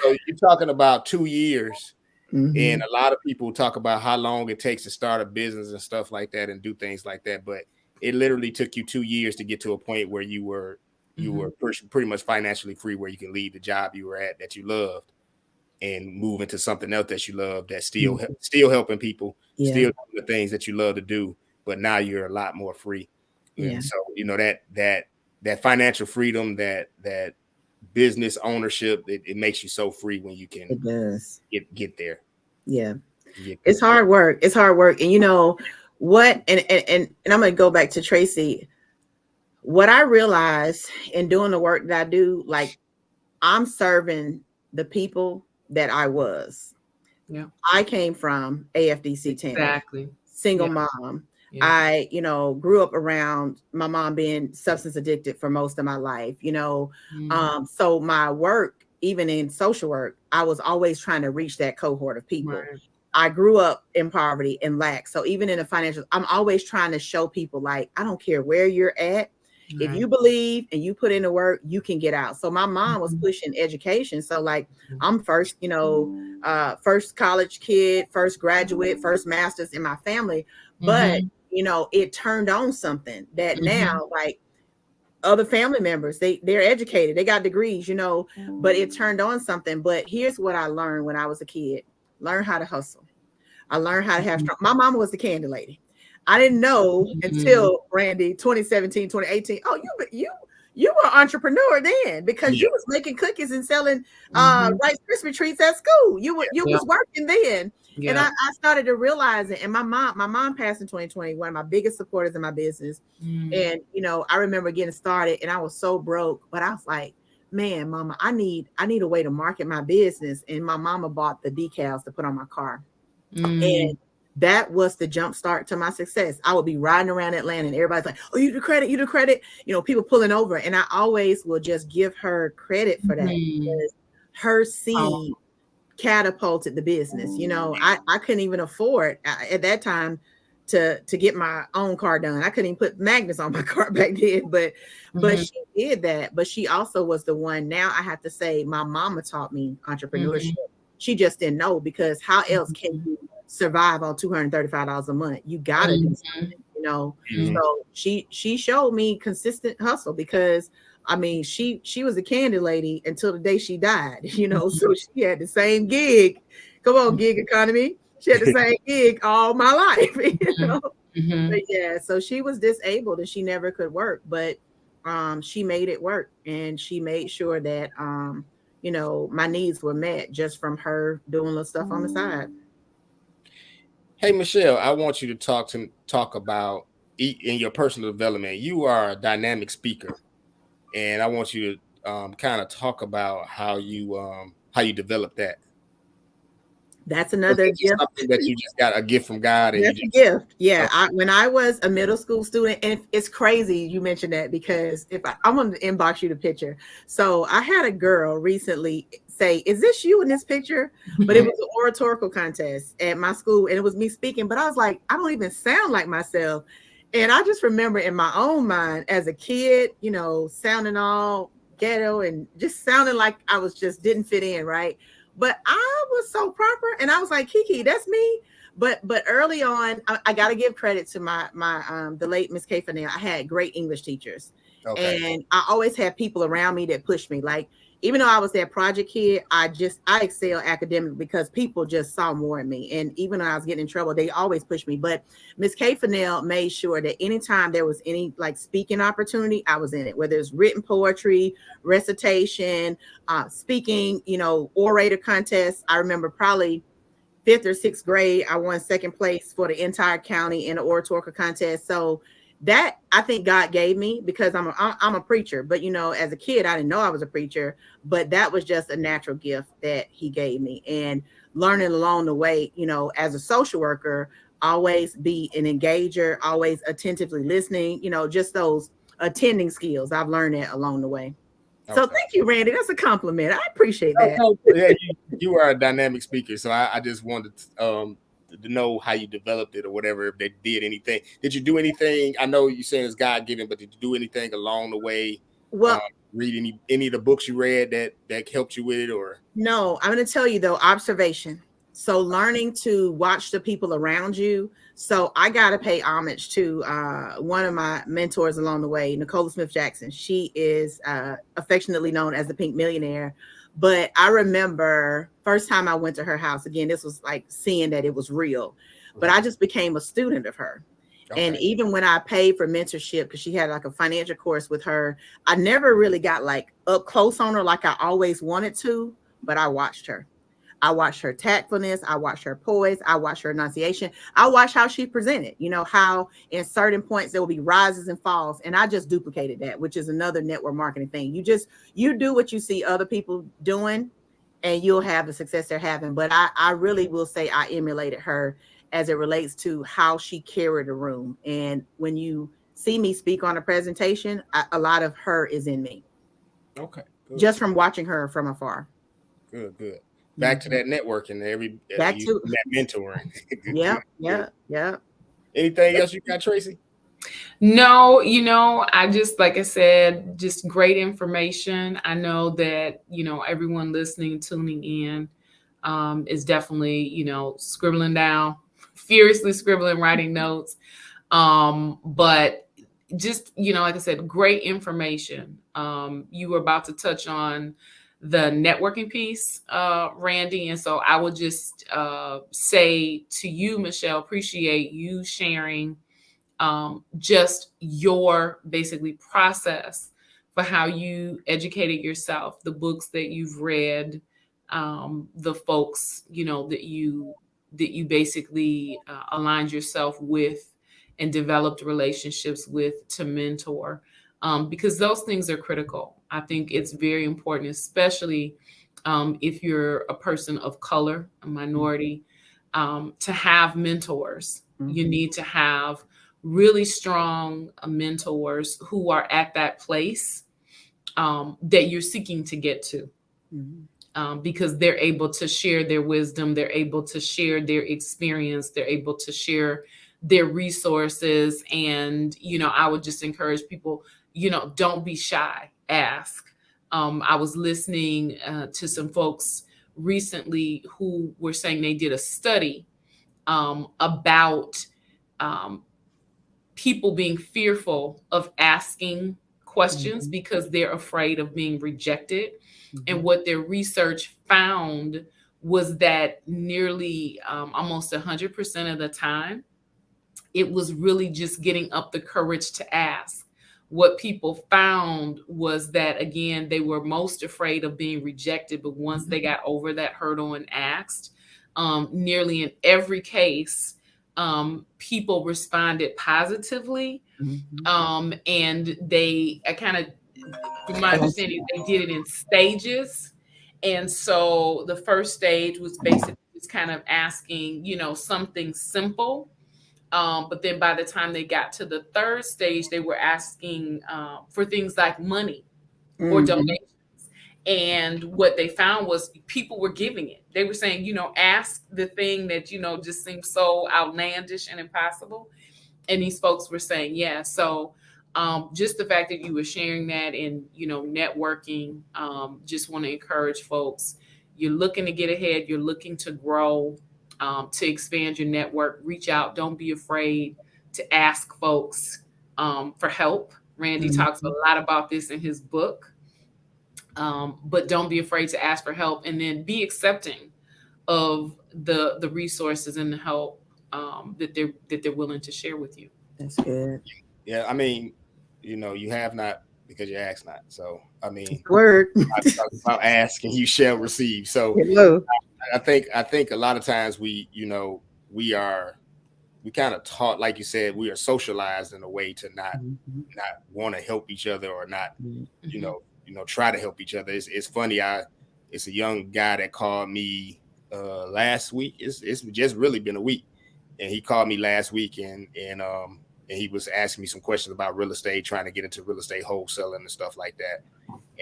So you're talking about 2 years, Mhm. and a lot of people talk about how long it takes to start a business and stuff like that and do things like that. But it literally took you 2 years to get to a point where you were pretty much financially free, where you can leave the job you were at that you loved and move into something else that you love, that's still helping people, Yeah. still doing the things that you love to do, but now you're a lot more free. Yeah. And so, that financial freedom, that business ownership, it makes you so free when you can It does. get there. Yeah. It's hard work. It's hard work. And you know what? And I'm going to go back to Trayce. What I realized in doing the work that I do, like, I'm serving the people that I was. Yeah. I came from AFDC town. Exactly. Single mom. Yeah. I, grew up around my mom being substance addicted for most of my life, so my work, even in social work, I was always trying to reach that cohort of people. Right. I grew up in poverty and lack. So even in the financial, I'm always trying to show people, like, I don't care where you're at. If you believe and you put in the work, you can get out. So my mom was pushing education. So like, I'm first, first college kid, first graduate, first master's in my family. But, it turned on something that now, like, other family members, they're educated, they got degrees, but it turned on something. But here's what I learned when I was a kid: learn how to hustle. I learned how to have strong. My mama was the candy lady. I didn't know until, Randy, 2017, 2018. Oh, you were an entrepreneur then, because you was making cookies and selling Rice Krispie treats at school. You was working then. Yeah. And I started to realize it. And my mom passed in 2020, one of my biggest supporters in my business. And I remember getting started and I was so broke, but I was like, man, mama, I need a way to market my business. And my mama bought the decals to put on my car. And that was the jump start to my success. I would be riding around Atlanta and everybody's like, oh, you do credit, people pulling over. And I always will just give her credit for that, because her seed catapulted the business. I couldn't even afford at that time to get my own car done. I couldn't even put magnets on my car back then, but she did that. But she also was the one. Now I have to say, my mama taught me entrepreneurship. She just didn't know, because how else can you survive on $235 a month? You gotta do something, So she showed me consistent hustle, because I mean, she was a candy lady until the day she died, so she had the same gig. Come on, gig economy. She had the same gig all my life, But yeah, so she was disabled and she never could work, but she made it work, and she made sure that my needs were met just from her doing little stuff on the side. Hey, Michelle, I want you to talk about in your personal development. You are a dynamic speaker, and I want you to kind of talk about how you develop that. That's another gift. Something that you just got a gift from God. That's a gift. Yeah. When I was a middle school student, and it's crazy you mentioned that, because I'm going to inbox you the picture. So I had a girl recently say, is this you in this picture? But it was an oratorical contest at my school, and it was me speaking, but I was like, I don't even sound like myself. And I just remember in my own mind as a kid, sounding all ghetto and just sounding like I was just didn't fit in, right? But I was so proper, and I was like, Kiki, that's me. But early on, I got to give credit to my the late Miss Cofer. I had great English teachers, and I always had people around me that pushed me. Like, even though I was that project kid, I excel academically because people just saw more in me. And even when I was getting in trouble, they always pushed me. But Miss Cofer made sure that anytime there was any like speaking opportunity, I was in it, whether it's written poetry, recitation, speaking, orator contests. I remember probably 5th or 6th grade, I won 2nd place for the entire county in the oratorical contest. So that I think God gave me, because I'm a preacher, but as a kid, I didn't know I was a preacher, but that was just a natural gift that he gave me. And learning along the way, as a social worker, always be an engager, always attentively listening, just those attending skills. I've learned that along the way. So thank you, Randy. That's a compliment. I appreciate that. Yeah, you are a dynamic speaker. So I just wanted to know how you developed it, or whatever, if they did anything. Did you do anything? I know you're saying it's God given, but did you do anything along the way? Well, read any of the books you read that helped you with it, or? No, I'm going to tell you though, observation. So learning to watch the people around you. So I got to pay homage to one of my mentors along the way, Nicola Smith Jackson. She is affectionately known as the Pink Millionaire. But I remember first time I went to her house, again, this was like seeing that it was real, but I just became a student of her. Okay. And even when I paid for mentorship, because she had like a financial course with her, I never really got like up close on her like I always wanted to, but I watched her. I watched her tactfulness. I watched her poise. I watched her enunciation. I watched how she presented, you know, how in certain points there will be rises and falls. And I just duplicated that, which is another network marketing thing. You do what you see other people doing and you'll have the success they're having. But I really will say I emulated her as it relates to how she carried a room. And when you see me speak on a presentation, a lot of her is in me. Okay. Good. Just from watching her from afar. Good. Back to that networking, that mentoring. Yeah. Anything else you got, Trayce? No, you know, I just, like I said, just great information. I know that, you know, everyone listening, tuning in is definitely, you know, scribbling down, furiously scribbling, writing notes. But just, you know, like I said, great information. You were about to touch on the networking piece, Randy. And so I would just say to you, Michelle, appreciate you sharing just your basically process for how you educated yourself, the books that you've read, the folks, you know, that you basically aligned yourself with and developed relationships with to mentor, because those things are critical. I think it's very important, especially if you're a person of color, a minority, to have mentors. Mm-hmm. You need to have really strong mentors who are at that place that you're seeking to get to. Mm-hmm. Because they're able to share their wisdom, they're able to share their experience, they're able to share their resources. And, you know, I would just encourage people, you know, don't be shy, ask. I was listening to some folks recently who were saying they did a study about people being fearful of asking questions, mm-hmm. because they're afraid of being rejected. Mm-hmm. And what their research found was that nearly almost 100% of the time, it was really just getting up the courage to ask. What people found was that, again, they were most afraid of being rejected. But once mm-hmm. they got over that hurdle and asked, nearly in every case, people responded positively. Mm-hmm. And they from my understanding, they did it in stages. And so the first stage was basically just kind of asking, you know, something simple. But then by the time they got to the third stage, they were asking for things like money or mm-hmm. donations. And what they found was people were giving it. They were saying, you know, ask the thing that, you know, just seems so outlandish and impossible. And these folks were saying, yeah. So just the fact that you were sharing that and, you know, networking, just want to encourage folks. You're looking to get ahead. You're looking to grow, to expand your network. Reach out. Don't be afraid to ask folks for help. Randy mm-hmm. talks a lot about this in his book. But don't be afraid to ask for help, and then be accepting of the resources and the help that they're willing to share with you. That's good. Yeah, I mean, you know, you have not because you ask not. So I mean, word. About ask and you shall receive. So I think a lot of times we kind of taught, like you said, we are socialized in a way to not want to help each other or not, try to help each other. It's funny. It's a young guy that called me last week. It's just really been a week, and he called me last week and he was asking me some questions about real estate, trying to get into real estate wholesaling and stuff like that.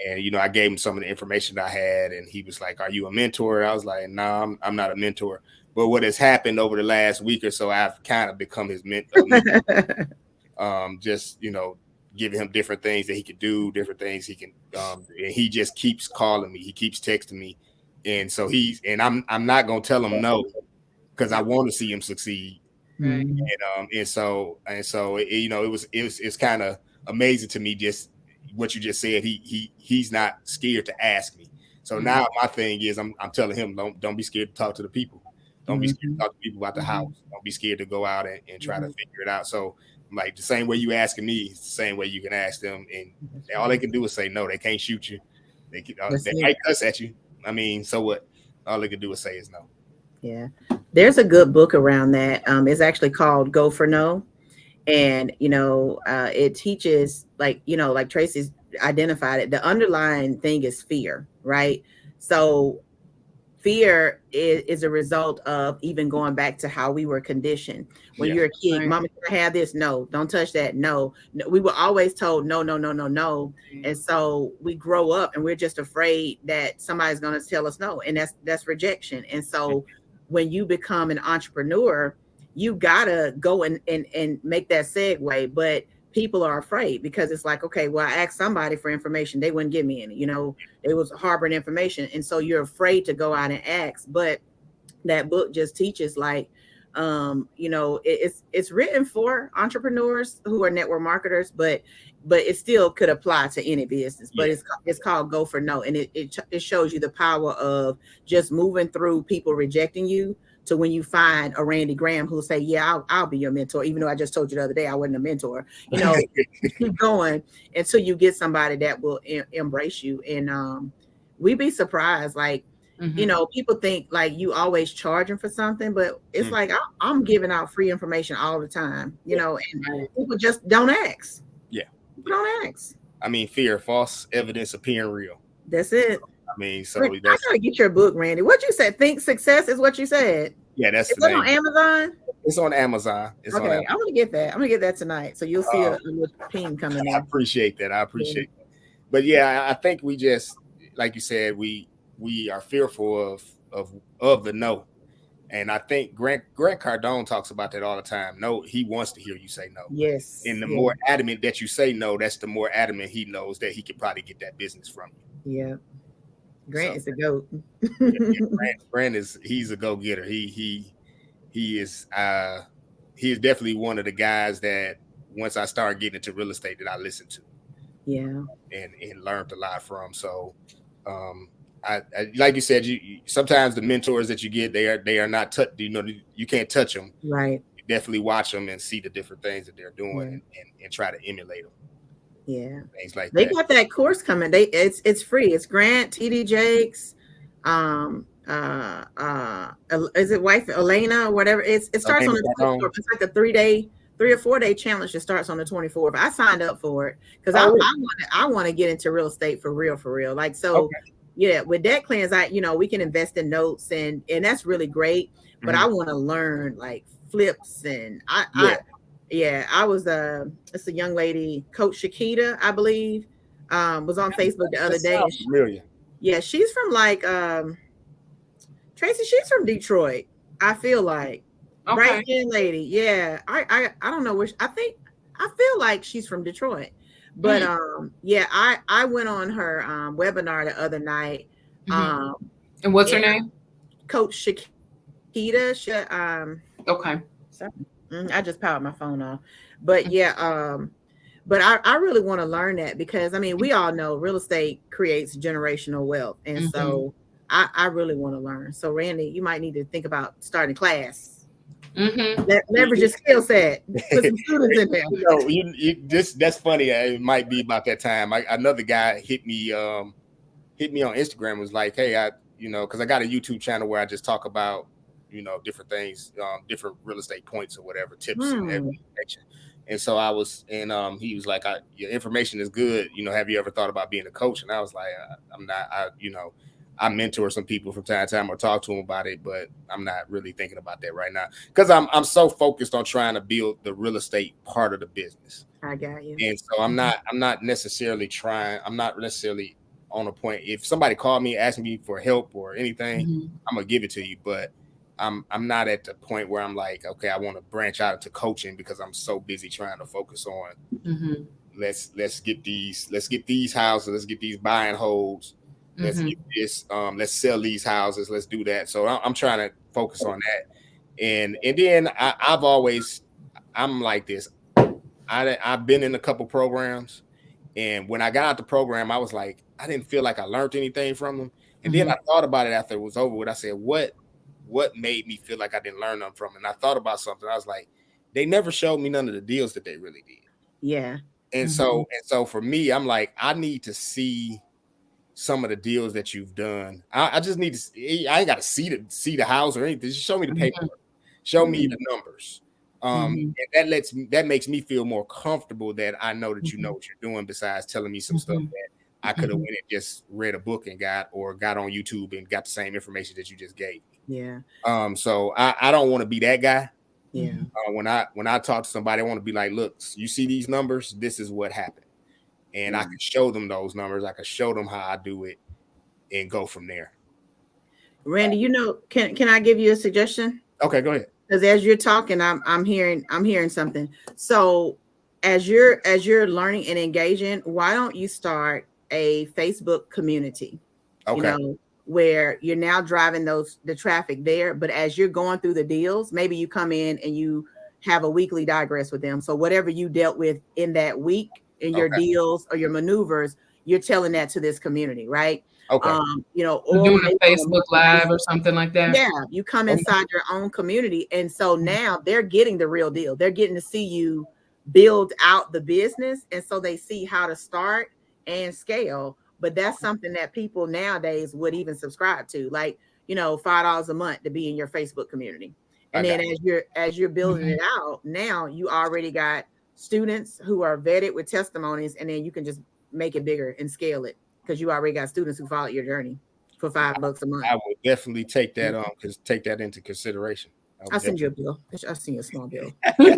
And I gave him some of the information I had, and he was like, "Are you a mentor?" I was like, "No, I'm not a mentor." But what has happened over the last week or so, I've kind of become his mentor. Just giving him different things that he could do, different things he can. And he just keeps calling me. He keeps texting me, and so I'm not gonna tell him no because I want to see him succeed. Right. And so it's kind of amazing to me just what you just said. He's not scared to ask me. So now my thing is I'm telling him don't be scared to talk to the people. Don't be scared to talk to people about the house. Don't be scared to go out and try to figure it out. So like the same way you asking me, it's the same way you can ask them, and all they can do is say no. They can't shoot you. They might cuss at you. I mean, so what? All they can do is say is no. Yeah, there's a good book around that. It's actually called Go for No, and it teaches like Trayce's identified it. The underlying thing is fear, right? So fear is a result of even going back to how we were conditioned. When you're a kid, right. Mama, can I have this? No, don't touch that. No. We were always told no. And so we grow up and we're just afraid that somebody's going to tell us no. And that's rejection. And so when you become an entrepreneur, you gotta go and make that segue, but people are afraid because it's like, okay, well, I asked somebody for information. They wouldn't give me any, it was harboring information. And so you're afraid to go out and ask, but that book just teaches like, it's written for entrepreneurs who are network marketers, but it still could apply to any business, but it's called Go for No. And it shows you the power of just moving through people rejecting you to when you find a Randy Graham who'll say, yeah, I'll be your mentor. Even though I just told you the other day, I wasn't a mentor, keep going until you get somebody that will embrace you. And we'd be surprised. Like, people think like you always charging for something, but it's like, I'm giving out free information all the time, and people just don't ask. Yeah. People don't ask. I mean, fear, false evidence appearing real. That's it. I mean, so I gotta get your book, Randy. What you said? Think Success is what you said. Yeah, that's the name. On Amazon. It's on Amazon. I'm gonna get that. I'm gonna get that tonight. So you'll see a little pin coming in. I appreciate that. That. But yeah, I think we just, like you said, we are fearful of the no, and I think Grant Cardone talks about that all the time. No, he wants to hear you say no. Yes. And the more adamant that you say no, that's the more adamant he knows that he could probably get that business from you. Yeah. Grant is a goat. Grant he's a go-getter. He is definitely one of the guys that once I started getting into real estate that I listened to. Yeah. And learned a lot from. So I like you said, you sometimes the mentors that you get, they are not you can't touch them. Right. You definitely watch them and see the different things that they're doing and try to emulate them. Yeah, things like they that. got that course coming. It's free. It's Grant, TD Jakes, is it wife Elena or whatever? It starts on the 24th. It's like a 3 or 4 day challenge that starts on the 24th. I signed up for it because I want to get into real estate for real. Like so, with Debt Cleanse, we can invest in notes and that's really great. But I want to learn like flips and I was it's a young lady, Coach Shakita, I believe, was on Facebook the other day. Familiar. Yeah, she's from like Trayce, she's from Detroit, I feel like. Okay. Right hand lady. Yeah. I don't know I feel like she's from Detroit. But I went on her webinar the other night. And what's her name? Coach Shakita. Okay. Sorry. I just powered my phone off, but but I really want to learn that because I mean we all know real estate creates generational wealth, and so I really want to learn. So Randy, you might need to think about starting class. Leverage your skill set. Put some students in there. That's funny. It might be about that time. Another guy hit me on Instagram. Was like, hey, because I got a YouTube channel where I just talk about different things, different real estate points or whatever, tips and information. And so I was, and he was like, your information is good. Have you ever thought about being a coach? And I was like, I'm not, I mentor some people from time to time or talk to them about it, but I'm not really thinking about that right now because I'm so focused on trying to build the real estate part of the business. I got you. And so I'm not necessarily on a point. If somebody called me, asking me for help or anything, I'm gonna give it to you, but I'm not at the point where I'm like, okay, I want to branch out into coaching because I'm so busy trying to focus on let's get these houses, let's get these buy and holds, let's get this, let's sell these houses, let's do that. So I'm trying to focus on that. And then I'm like this. I've been in a couple programs, and when I got out the program, I was like, I didn't feel like I learned anything from them. And then I thought about it after it was over with. I said, what made me feel like I didn't learn them from? And I thought about something. I was like, they never showed me none of the deals that they really did. Yeah. And so for me, I'm like, I need to see some of the deals that you've done. I just need to see, I ain't got to see the house or anything. Just show me the paperwork. Show me the numbers. And that makes me feel more comfortable that I know that you know what you're doing, besides telling me some stuff that I could have went and just read a book and got on YouTube and got the same information that you just gave me. Yeah. So I don't want to be that guy. Yeah. When I talk to somebody, I want to be like, look, you see these numbers? This is what happened. And I can show them those numbers. I can show them how I do it and go from there. Randy, can I give you a suggestion? Okay, go ahead. Because as you're talking, I'm hearing something. So as you're learning and engaging, why don't you start a Facebook community? Okay. Where you're now driving the traffic there, but as you're going through the deals, maybe you come in and you have a weekly digress with them. So whatever you dealt with in that week in your deals or your maneuvers, you're telling that to this community, right? Okay. Or doing a Facebook Live or something like that. Yeah, you come inside your own community, and so now they're getting the real deal. They're getting to see you build out the business, and so they see how to start and scale. But that's something that people nowadays would even subscribe to, like, $5 a month to be in your Facebook community. And then as you're building it out, now you already got students who are vetted with testimonies, and then you can just make it bigger and scale it because you already got students who followed your journey for $5 a month. I would definitely take that take that into consideration. I'll send you a bill. I'll send you a small bill. Hey,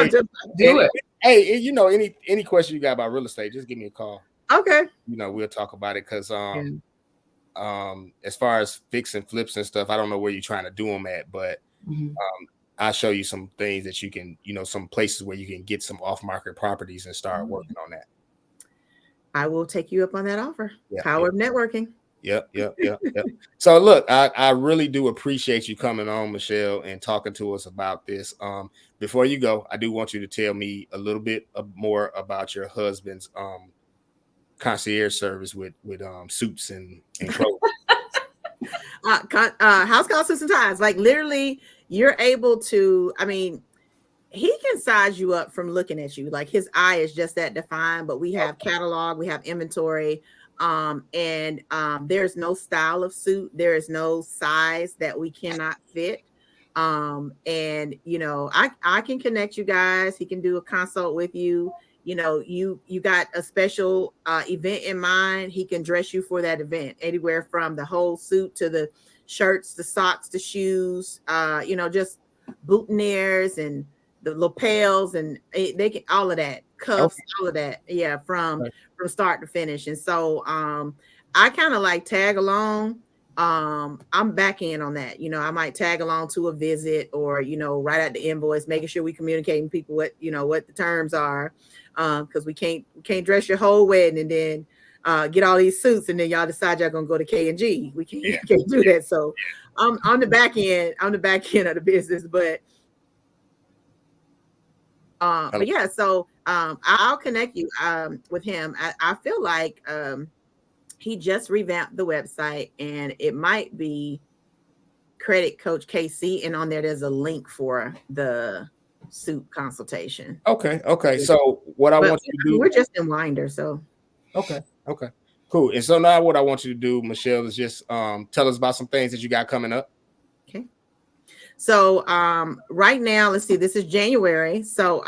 do it. Hey, any question you got about real estate, just give me a call. Okay. We'll talk about it, because as far as fix and flips and stuff, I don't know where you're trying to do them at, but I'll show you some things that you can, some places where you can get some off-market properties and start working on that. I will take you up on that offer. Power of networking. Yep. So look, I really do appreciate you coming on, Michelle, and talking to us about this. Before you go, I do want you to tell me a little bit more about your husband's concierge service with suits and clothes. House call suits and ties. Like, literally, you're able to, he can size you up from looking at you. Like, his eye is just that defined, but we have catalog, we have inventory, and there's no style of suit. There is no size that we cannot fit. I can connect you guys. He can do a consult with you. You got a special event in mind. He can dress you for that event, anywhere from the whole suit to the shirts, the socks, the shoes, just boutonnieres and the lapels, and they can all of that, cuffs, all of that. Yeah, from start to finish. And so I kind of like tag along. I'm back in on that. I might tag along to a visit, or write out the invoice, making sure we communicating people what the terms are, because we can't dress your whole wedding and then get all these suits and then y'all decide y'all gonna go to K&G. We can't do that. So I'm on the back end of the business, but yeah. So I'll connect you with him. I feel like he just revamped the website, and it might be Credit Coach KC, and on there's a link for the suit consultation. Okay. So what I want you to do, we're just in Winder, so okay, cool. And so now what I want you to do, Michelle, is just tell us about some things that you got coming up. Okay. So right now, let's see, this is January. So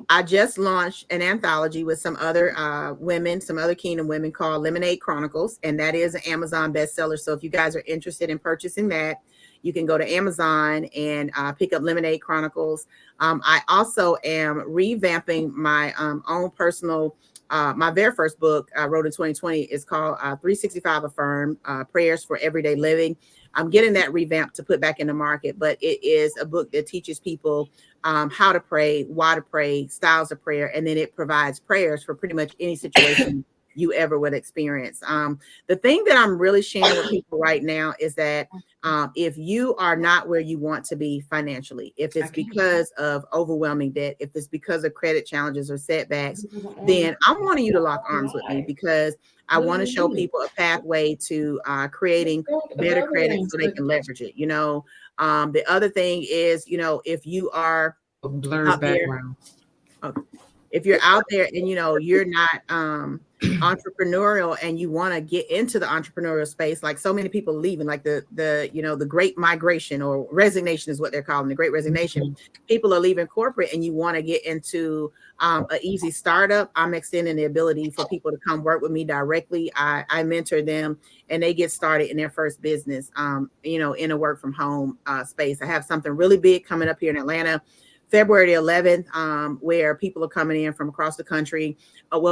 I just launched an anthology with some other women, some other Kingdom women, called Lemonade Chronicles, and that is an Amazon bestseller. So if you guys are interested in purchasing that, you can go to Amazon and pick up Lemonade Chronicles. I also am revamping my own personal my very first book I wrote in 2020 is called 365 Affirm, Prayers for Everyday Living. I'm getting that revamped to put back in the market, but it is a book that teaches people how to pray, why to pray, styles of prayer, and then it provides prayers for pretty much any situation you ever would experience. The thing that I'm really sharing with people right now is that if you are not where you want to be financially, if it's because of overwhelming debt, if it's because of credit challenges or setbacks, then I'm wanting you to lock arms with me, because I want to show people a pathway to creating better credit so they can leverage it. The other thing is, if you are blurred background. If you're out there and you're not entrepreneurial and you want to get into the entrepreneurial space, like so many people leaving, like the great migration, or resignation is what they're calling the great resignation. People are leaving corporate and you want to get into an easy startup. I'm extending the ability for people to come work with me directly. I mentor them and they get started in their first business, in a work from home space. I have something really big coming up here in Atlanta, February 11th, where people are coming in from across the country.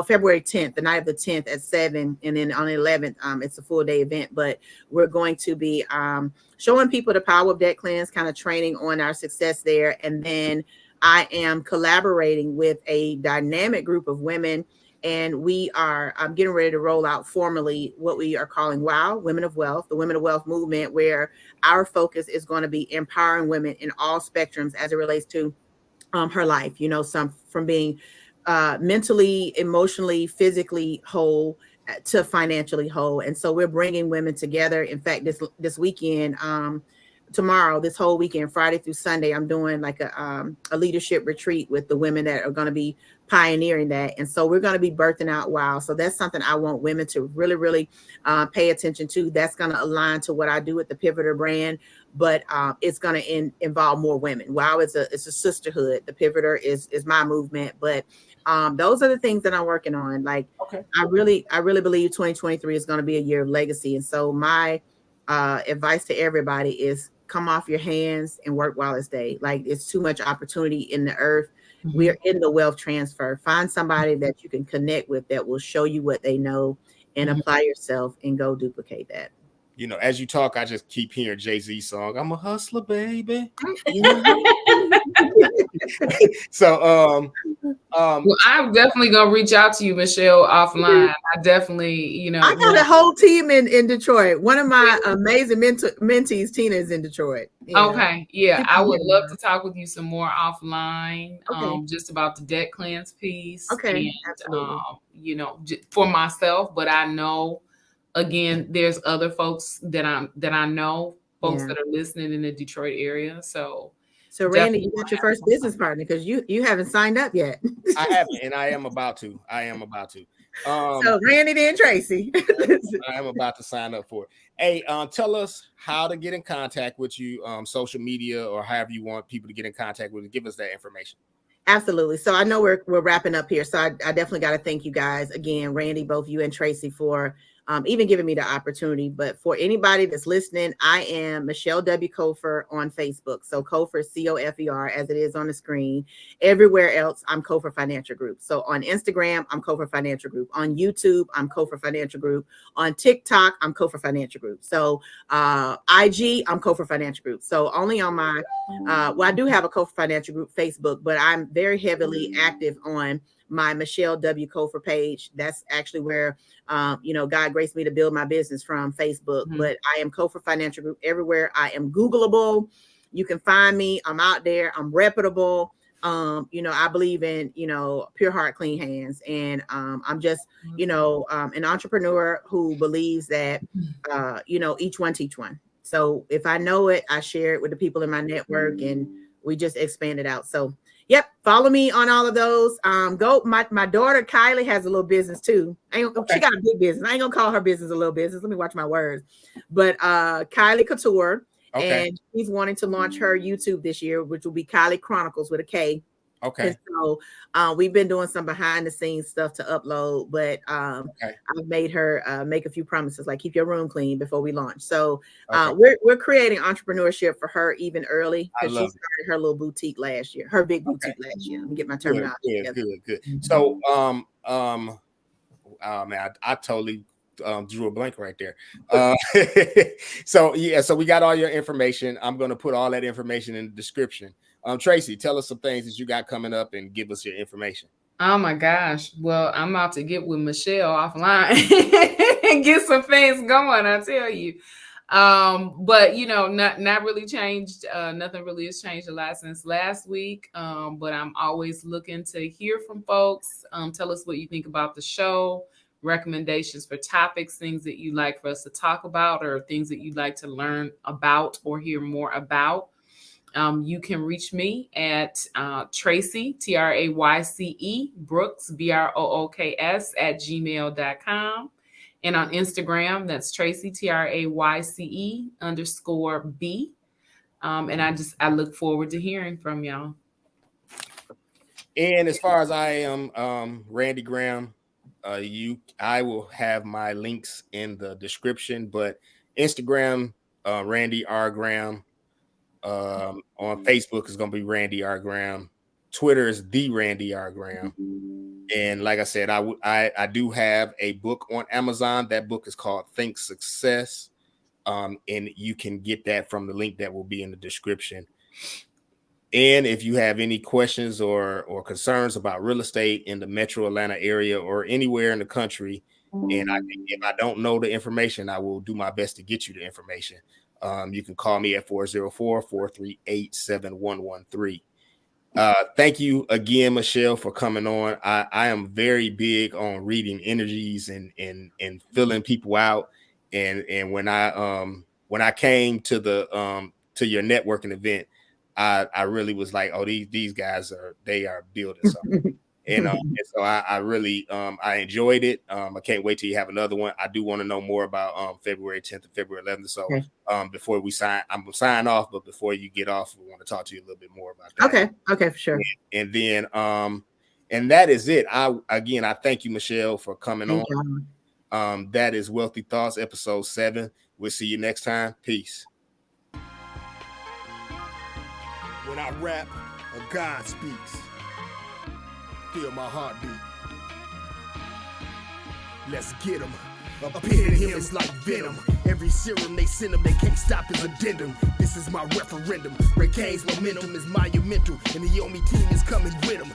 February 10th, the night of the 10th at 7, and then on the 11th, it's a full day event. But we're going to be showing people the power of debt cleanse, kind of training on our success there. And then I am collaborating with a dynamic group of women, and I'm getting ready to roll out formally what we are calling WOW, Women of Wealth, the Women of Wealth movement, where our focus is going to be empowering women in all spectrums as it relates to her life, some from being mentally, emotionally, physically whole to financially whole. And so we're bringing women together. In fact, this weekend, tomorrow, this whole weekend, Friday through Sunday, I'm doing like a leadership retreat with the women that are going to be pioneering that. And so we're going to be birthing out WOW. So that's something I want women to really, really pay attention to. That's going to align to what I do with the Pivoter brand, but it's going to involve more women. WOW is a sisterhood. The Pivoter is my movement, but those are the things that I'm working on. Like, I really believe 2023 is going to be a year of legacy. And so my advice to everybody is come off your hands and work while it's day. Like, it's too much opportunity in the earth. Mm-hmm. We're in the wealth transfer. Find somebody that you can connect with that will show you what they know and apply yourself and go duplicate that. As you talk, I just keep hearing Jay-Z song. I'm a hustler, baby. So, well, I'm definitely gonna reach out to you, Michelle, offline. I definitely, I got a whole team in Detroit. One of my amazing mentees, Tina, is in Detroit. Okay, yeah, I would love to talk with you some more offline, just about the debt cleanse piece. Okay, and, absolutely. For myself, but I know, again, there's other folks that I know, folks that are listening in the Detroit area. So Randy, you got your first business partner, because you haven't signed up yet. I haven't, and I am about to. So Randy and Tracy. I am about to sign up for it. Hey, tell us how to get in contact with you, social media, or however you want people to get in contact with you. Give us that information. Absolutely. So I know we're wrapping up here. So I definitely got to thank you guys again, Randy, both you and Tracy, for even giving me the opportunity. But for anybody that's listening, I am Michelle W. Cofer on Facebook. So Cofer, Cofer, as it is on the screen. Everywhere else, I'm Cofer Financial Group. So on Instagram, I'm Cofer Financial Group. On YouTube, I'm Cofer Financial Group. On TikTok, I'm Cofer Financial Group. So IG, I'm Cofer Financial Group. So only on my, I do have a Cofer Financial Group Facebook, but I'm very heavily active on my Michelle W. Cofer page. That's actually where, God graced me to build my business from Facebook. But I am Cofer Financial Group everywhere. I am Googleable. You can find me. I'm out there. I'm reputable. I believe in, pure heart, clean hands. And I'm just, an entrepreneur who believes that, each one teach one. So if I know it, I share it with the people in my network, and we just expand it out. So yep, follow me on all of those. My daughter Kylie has a little business too. She got a big business. I ain't gonna call her business a little business. Let me watch my words. But Kylie Couture, and she's wanting to launch her YouTube this year, which will be Kylie Chronicles with a K. Okay. And so we've been doing some behind the scenes stuff to upload, but I've made her make a few promises, like keep your room clean before we launch. So we're creating entrepreneurship for her even early, because she started her little boutique last year, her big boutique last year. Let me get my terminology together. Good. So man, I totally drew a blank right there. So we got all your information. I'm going to put all that information in the description. Trayce, tell us some things that you got coming up and give us your information. Oh my gosh. Well, I'm about to get with Michelle offline and get some things going, I tell you. But not really changed. Nothing really has changed a lot since last week. But I'm always looking to hear from folks. Tell us what you think about the show, recommendations for topics, things that you'd like for us to talk about, or things that you'd like to learn about or hear more about. You can reach me at Trayce, Trayce Brooks, Brooks @gmail.com. And on Instagram, that's Trayce, Trayce_B. And I look forward to hearing from y'all. And as far as I am, Randy Graham, I will have my links in the description, but Instagram, Randy R. Graham. On Facebook is going to be Randy R. Graham. Twitter is the Randy R. Graham. And like I said, I do have a book on Amazon. That book is called Think Success. And you can get that from the link that will be in the description. And if you have any questions or concerns about real estate in the metro Atlanta area or anywhere in the country, and if I don't know the information, I will do my best to get you the information. You can call me at 404-438-7113. Thank you again, Michelle, for coming on. I am very big on reading energies and filling people out. And when I came to to your networking event, I really was like, oh, these guys are building something. And so I really I enjoyed it. I can't wait till you have another one. I do want to know more about February 10th and February 11th. So before we I'm gonna sign off, but before you get off, we want to talk to you a little bit more about that. Okay, for sure. And then and that is it. I thank you, Michelle, for coming on. That is Wealthy Thoughts, episode 7. We'll see you next time. Peace. When I rap, a God speaks. Feel my heartbeat. Let's get 'em. Up here in him is like venom. Every serum they send them, they can't stop his addendum. This is my referendum. Ray Kane's momentum is monumental, and the Yomi team is coming with him.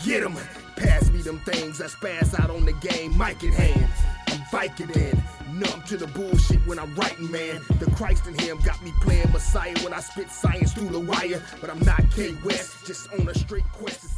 Get 'em. Pass me them things. I spaz out on the game, mic in hand. I'm Vicodin. Numb to the bullshit when I'm writing, man. The Christ in him got me playing Messiah when I spit science through the wire. But I'm not K West, just on a straight quest.